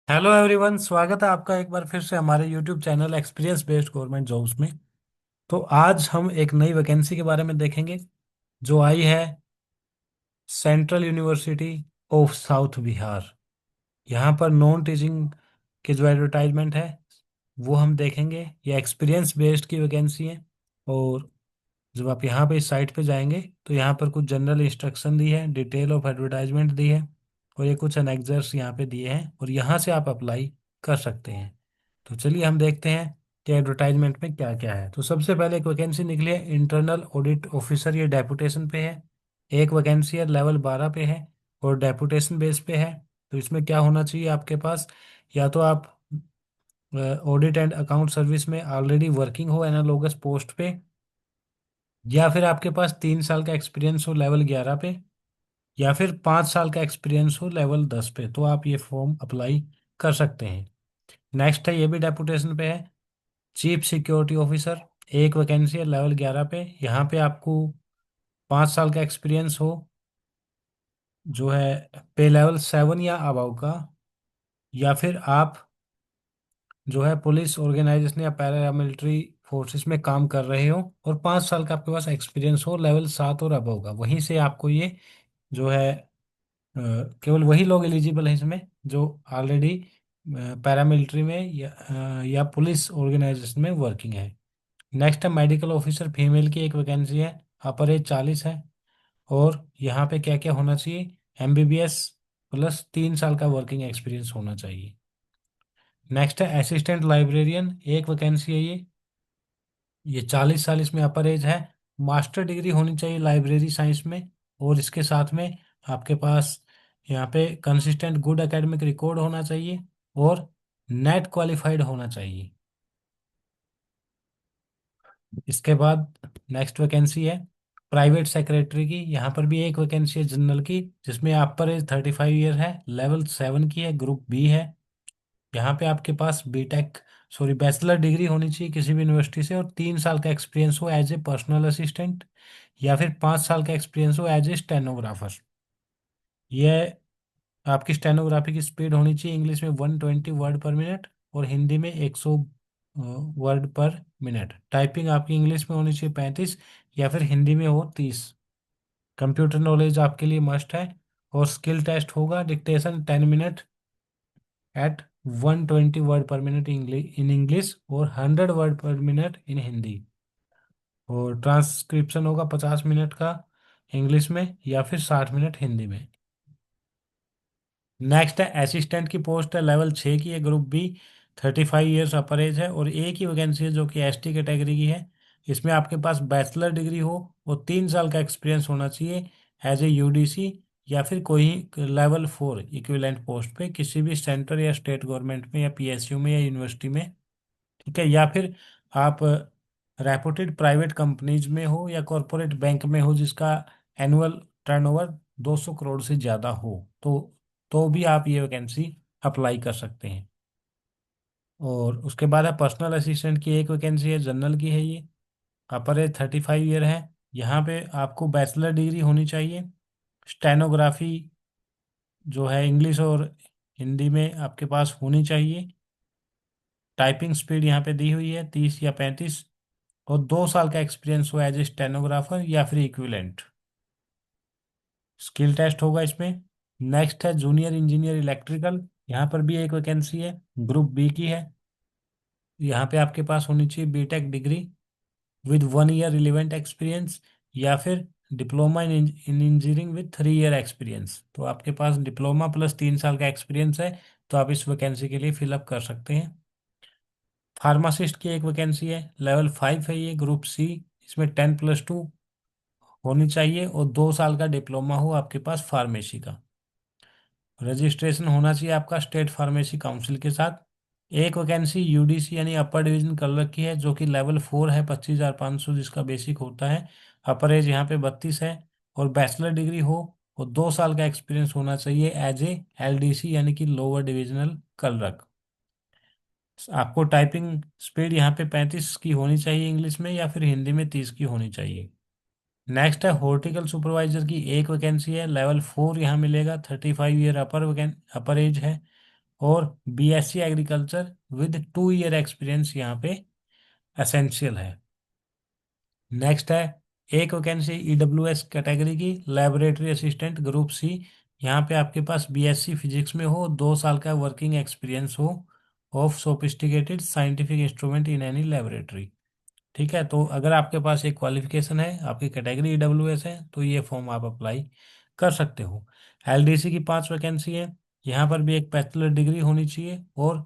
Hello everyone, स्वागत है आपका एक बार फिर से हमारे YouTube channel experience based government jobs में। तो आज हम एक नई वैकेंसी के बारे में देखेंगे जो आई है central university of south Bihar. यहाँ पर नॉन टीचिंग के जो एडवर्टाइजमेंट है वो हम देखेंगे। ये एक्सपीरियंस बेस्ड की वैकेंसी है। और जब आप यहाँ पे इस साइट पे जाएंगे तो यहाँ पर कुछ जनरल इंस्ट्रक्शन दी है, डिटेल ऑफ एडवर्टाइजमेंट दी है और ये कुछ एनेक्जर्स यहाँ पे दिए हैं और यहाँ से आप अप्लाई कर सकते हैं। तो चलिए हम देखते हैं कि एडवर्टाइजमेंट में क्या क्या है। तो सबसे पहले एक वैकेंसी निकली है इंटरनल ऑडिट ऑफिसर, ये डेपुटेशन पे है। एक वैकेंसी है लेवल 12 पे है और डेपुटेशन बेस पे है। तो इसमें क्या होना चाहिए आपके पास, या तो आप ऑडिट एंड अकाउंट सर्विस में ऑलरेडी वर्किंग हो एनालोगस पोस्ट पे, या फिर आपके पास 3 साल का एक्सपीरियंस हो लेवल 11 पे, या फिर 5 साल का एक्सपीरियंस हो लेवल 10 पे, तो आप ये फॉर्म अप्लाई कर सकते हैं। नेक्स्ट है, ये भी डेपुटेशन पे है, चीफ सिक्योरिटी ऑफिसर। एक वैकेंसी है लेवल 11 पे। यहाँ पे आपको 5 साल का एक्सपीरियंस हो, जो है पे लेवल 7 या अबव का, या फिर आप जो है पुलिस ऑर्गेनाइजेशन या पैरामिलिट्री फोर्सेस में काम कर रहे हो और 5 साल का आपके पास एक्सपीरियंस हो लेवल 7 और अबव का। वहीं से आपको ये जो है केवल वही लोग एलिजिबल हैं इसमें जो ऑलरेडी पैरामिलिट्री में या पुलिस ऑर्गेनाइजेशन में वर्किंग है। नेक्स्ट है मेडिकल ऑफिसर, फीमेल की एक वैकेंसी है, अपर एज 40 है। और यहाँ पे क्या क्या होना चाहिए, एमबीबीएस प्लस 3 साल का वर्किंग एक्सपीरियंस होना चाहिए। नेक्स्ट है असिस्टेंट लाइब्रेरियन, एक वैकेंसी है ये 40 साल, इसमें अपर एज है। मास्टर डिग्री होनी चाहिए लाइब्रेरी साइंस में। और इसके साथ में आपके पास यहाँ पे कंसिस्टेंट गुड एकेडमिक रिकॉर्ड होना चाहिए और नेट क्वालिफाइड होना चाहिए। इसके बाद नेक्स्ट वैकेंसी है प्राइवेट सेक्रेटरी की। यहाँ पर भी एक वैकेंसी है जनरल की, जिसमें आप पर एज 35 ईयर है, लेवल 7 की है, ग्रुप बी है। यहाँ पे आपके पास बीटेक सॉरी बैचलर डिग्री होनी चाहिए किसी भी यूनिवर्सिटी से और 3 साल का एक्सपीरियंस हो एज ए पर्सनल असिस्टेंट, या फिर 5 साल का एक्सपीरियंस हो एज ए स्टेनोग्राफर। ये आपकी स्टेनोग्राफी की स्पीड होनी चाहिए इंग्लिश में 120 वर्ड पर मिनट और हिंदी में 100 वर्ड पर मिनट। टाइपिंग आपकी इंग्लिश में होनी चाहिए 35 या फिर हिंदी में हो 30। कंप्यूटर नॉलेज आपके लिए मस्ट है। और स्किल टेस्ट होगा, dictation 10 minute at 120 word per minute in English और 100 वर्ड पर मिनट इन हिंदी। और ट्रांसक्रिप्शन होगा 50 मिनट का इंग्लिश में या फिर 60 मिनट हिंदी में। नेक्स्ट है असिस्टेंट की पोस्ट है लेवल 6 की है, group B, 35 years upper age है और एक ही वैकेंसी है जो कि एसटी कैटेगरी की है। इसमें आपके पास बैचलर डिग्री हो और 3 साल का एक्सपीरियंस होना चाहिए एज ए यूडीसी या फिर कोई लेवल 4 इक्विवेलेंट पोस्ट पे किसी भी सेंटर या स्टेट गवर्नमेंट में या पीएसयू में या यूनिवर्सिटी में। ठीक है, या फिर आप रेपुटेड प्राइवेट कंपनीज में हो या कॉरपोरेट बैंक में हो जिसका एनुअल टर्नओवर 200 करोड़ से ज़्यादा हो, तो भी आप ये वैकेंसी अप्लाई कर सकते हैं। और उसके बाद है पर्सनल असिस्टेंट की एक वैकेंसी है, जनरल की है ये, अपर एज 35 ईयर है। यहाँ पे आपको बैचलर डिग्री होनी चाहिए। स्टेनोग्राफी जो है इंग्लिश और हिंदी में आपके पास होनी चाहिए। टाइपिंग स्पीड यहाँ पे दी हुई है 30 या 35 और 2 साल का एक्सपीरियंस हो एज ए स्टेनोग्राफर या फिर इक्विवेलेंट। स्किल टेस्ट होगा इसमें। नेक्स्ट है जूनियर इंजीनियर इलेक्ट्रिकल, यहाँ पर भी एक वैकेंसी है, ग्रुप बी की है। यहाँ पे आपके पास होनी चाहिए BTech degree with 1 year relevant experience या फिर diploma in engineering with 3 year experience. तो आपके पास डिप्लोमा प्लस 3 साल का एक्सपीरियंस है तो आप इस वैकेंसी के लिए फिलअप कर सकते हैं। फार्मासिस्ट की एक वैकेंसी है, लेवल 5 है ये, ग्रुप सी। इसमें 10+2 होनी चाहिए और 2 साल का डिप्लोमा हो आपके पास फार्मेसी का। रजिस्ट्रेशन होना चाहिए आपका स्टेट फार्मेसी काउंसिल के साथ। एक वैकेंसी यूडीसी यानी अपर डिवीजन कलर की है जो कि लेवल 4 है, 25,500 जिसका बेसिक होता है। अपर एज यहाँ पे 32 है और बैचलर डिग्री हो और 2 साल का एक्सपीरियंस होना चाहिए एज ए एलडीसी यानी कि लोअर डिविजनल क्लर्क। आपको टाइपिंग स्पीड यहाँ पे 35 की होनी चाहिए इंग्लिश में या फिर हिंदी में 30 की होनी चाहिए। नेक्स्ट है हॉर्टिकल सुपरवाइजर की एक वैकेंसी है, लेवल 4 यहाँ मिलेगा, 35 ईयर अपर एज है। और BSc agriculture with 2 year experience यहाँ पे एसेंशियल है। नेक्स्ट है एक वैकेंसी ईडब्ल्यूएस कैटेगरी की लेबोरेटरी असिस्टेंट ग्रुप सी। यहाँ पे आपके पास बीएससी फिजिक्स में हो, 2 साल का वर्किंग एक्सपीरियंस हो of sophisticated scientific instrument in any laboratory. ठीक है, तो अगर आपके पास एक क्वालिफिकेशन है, आपकी कैटेगरी ईडब्ल्यूएस है, तो ये फॉर्म आप अप्लाई कर सकते हो। एलडीसी की 5 वैकेंसी है। यहाँ पर भी एक बैचलर डिग्री होनी चाहिए और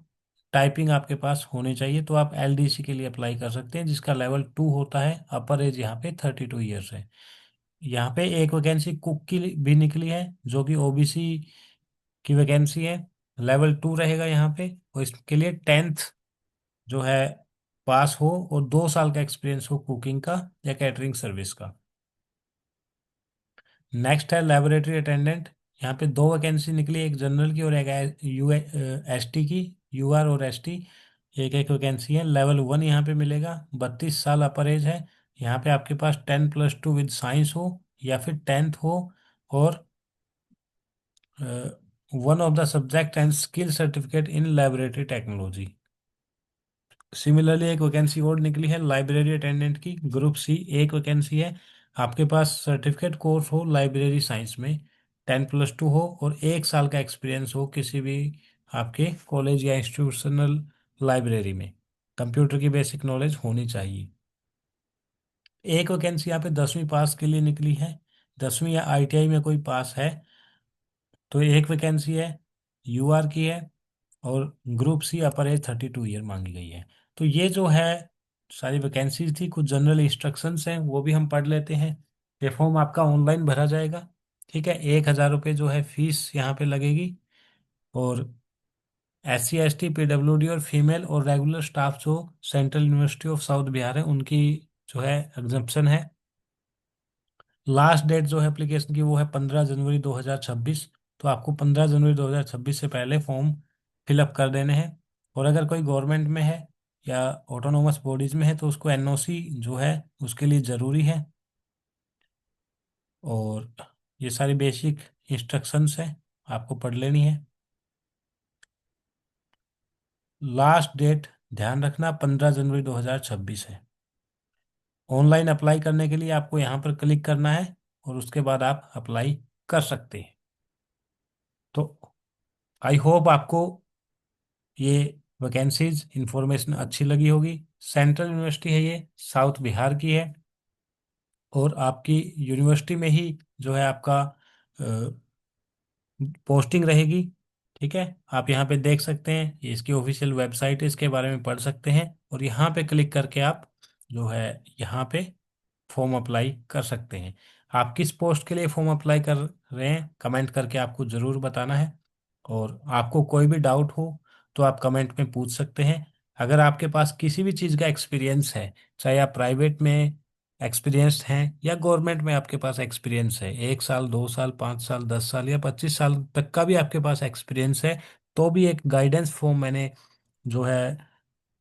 टाइपिंग आपके पास होनी चाहिए, तो आप एलडीसी के लिए अप्लाई कर सकते हैं, जिसका लेवल 2 होता है। अपर एज यहाँ पे 32 ईयर्स है। यहाँ पे एक वैकेंसी कुक की भी निकली है, जो कि ओबीसी की वैकेंसी है। लेवल 2 रहेगा यहाँ पे, और इसके लिए 10th जो है पास हो और 2 साल का एक्सपीरियंस हो कुकिंग का या कैटरिंग सर्विस का। नेक्स्ट है लेबोरेटरी अटेंडेंट। यहाँ पे 2 वैकेंसी निकली, एक जनरल की और एक यू एस टी की। यूआर और एसटी एक एक वैकेंसी है। लेवल 1 यहाँ पे मिलेगा, 32 साल अपर एज है। यहाँ पे आपके पास 10+2 विद साइंस हो या फिर 10th हो, और one of the subject and skill certificate in laboratory technology. Similarly एक वैकेंसी और निकली है लाइब्रेरी अटेंडेंट की, ग्रुप सी। एक वैकेंसी है, आपके पास सर्टिफिकेट कोर्स हो लाइब्रेरी साइंस में, 10+2 हो और 1 साल का एक्सपीरियंस हो किसी भी आपके कॉलेज या इंस्टीट्यूशनल लाइब्रेरी में। कंप्यूटर की बेसिक नॉलेज होनी चाहिए। एक वैकेंसी यहाँ पे 10वीं पास के लिए निकली है। 10वीं या आईटीआई में कोई पास है तो एक वैकेंसी है, यूआर की है, और group C upper age 32 year मांगी गई है। तो ये जो है सारी वैकेंसीज थी। कुछ जनरल इंस्ट्रक्शंस हैं वो भी हम पढ़ लेते हैं। ये फॉर्म आपका ऑनलाइन भरा जाएगा। ठीक है, 1,000 रुपये जो है फीस यहाँ पे लगेगी। और SC ST PWD और फीमेल और रेगुलर स्टाफ जो central university of south Bihar है, उनकी जो है एग्जम्पशन है। लास्ट डेट जो है एप्लीकेशन की वो है 15 जनवरी 2026। तो आपको 15 जनवरी 2026 से पहले फॉर्म फिलअप कर देने हैं। और अगर कोई गवर्नमेंट में है या ऑटोनोमस बॉडीज में है तो उसको एनओसी जो है उसके लिए ज़रूरी है। और ये सारी बेसिक इंस्ट्रक्शंस हैं, आपको पढ़ लेनी है। लास्ट डेट ध्यान रखना 15 जनवरी 2026 है। ऑनलाइन अप्लाई करने के लिए आपको यहाँ पर क्लिक करना है और उसके बाद आप अप्लाई कर सकते हैं। तो आई होप आपको ये वैकेंसीज इंफॉर्मेशन अच्छी लगी होगी। सेंट्रल यूनिवर्सिटी है, ये साउथ बिहार की है, और आपकी यूनिवर्सिटी में ही जो है आपका पोस्टिंग रहेगी। ठीक है, आप यहाँ पे देख सकते हैं, ये इसकी ऑफिशियल वेबसाइट है, इसके बारे में पढ़ सकते हैं, और यहाँ पे क्लिक करके आप जो है यहाँ पे फॉर्म अप्लाई कर सकते हैं। आप किस पोस्ट के लिए फॉर्म अप्लाई कर रहे हैं कमेंट करके आपको ज़रूर बताना है। और आपको कोई भी डाउट हो तो आप कमेंट में पूछ सकते हैं। अगर आपके पास किसी भी चीज़ का एक्सपीरियंस है, चाहे आप प्राइवेट में एक्सपीरियंस्ड हैं या गवर्नमेंट में आपके पास एक्सपीरियंस है, 1 साल 2 साल 5 साल 10 साल या 25 साल तक का भी आपके पास एक्सपीरियंस है, तो भी एक गाइडेंस फॉर्म मैंने जो है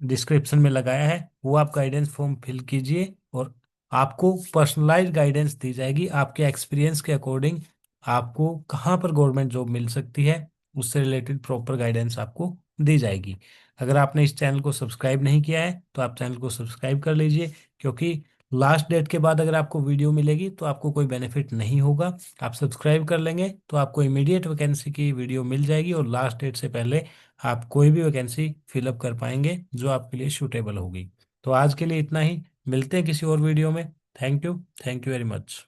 डिस्क्रिप्शन में लगाया है, वो आप गाइडेंस फॉर्म फिल कीजिए। और आपको पर्सनलाइज गाइडेंस दी जाएगी आपके एक्सपीरियंस के अकॉर्डिंग। आपको कहाँ पर गवर्नमेंट जॉब मिल सकती है, उससे रिलेटेड प्रॉपर गाइडेंस आपको दी जाएगी। अगर आपने इस चैनल को सब्सक्राइब नहीं किया है तो आप चैनल को सब्सक्राइब कर लीजिए, क्योंकि लास्ट डेट के बाद अगर आपको वीडियो मिलेगी तो आपको कोई बेनिफिट नहीं होगा। आप सब्सक्राइब कर लेंगे तो आपको इमीडिएट वैकेंसी की वीडियो मिल जाएगी, और लास्ट डेट से पहले आप कोई भी वैकेंसी फिलअप कर पाएंगे जो आपके लिए सूटेबल होगी। तो आज के लिए इतना ही, मिलते हैं किसी और वीडियो में। Thank you very much.